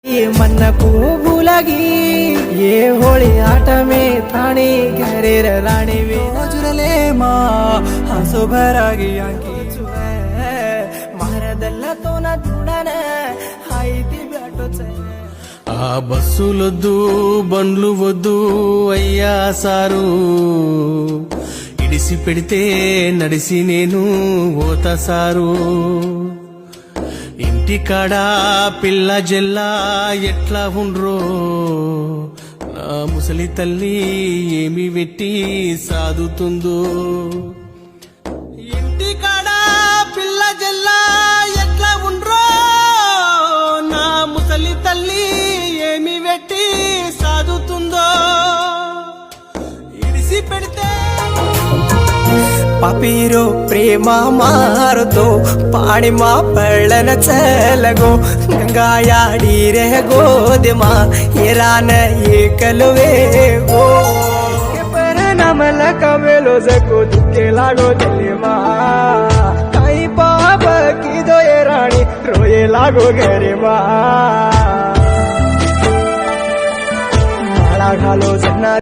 मन को भूलगी ये होली आट में थाने घरे रानी जुरले माँ हंसो भरागी आंकी మారదల్ల తోన చూడనే హైది బ్యాటొచ్చే ఆ బస్సులొద్దు బండ్లు వద్దు అయ్యా సారు ఇడిసి పెడితే నడిసి నేను ఓతా సారు ఇంటికాడ పిల్ల జల్లా ఎట్లా ఉండ్రో నా ముసలి తల్లి ఏమి వెట్టి సాదుతుందో ఇంటికాడ పిల్ల జల్లా ఎట్లా ఉండ్రో నా ముసలి తల్లి ఏమి వెట్టి సాదుతుందో ఇడిసి పెడితే पापीरो प्रेमा मारो तो पानी मा पड़न चलगो गंगायाड़ी रह गोद मा ये रान ये कलवे गो पर नमल कमेलो जको दुखे लागो दिल मा कई पाप की दो ये रानी रोए लागो घरे मा माला घालो जना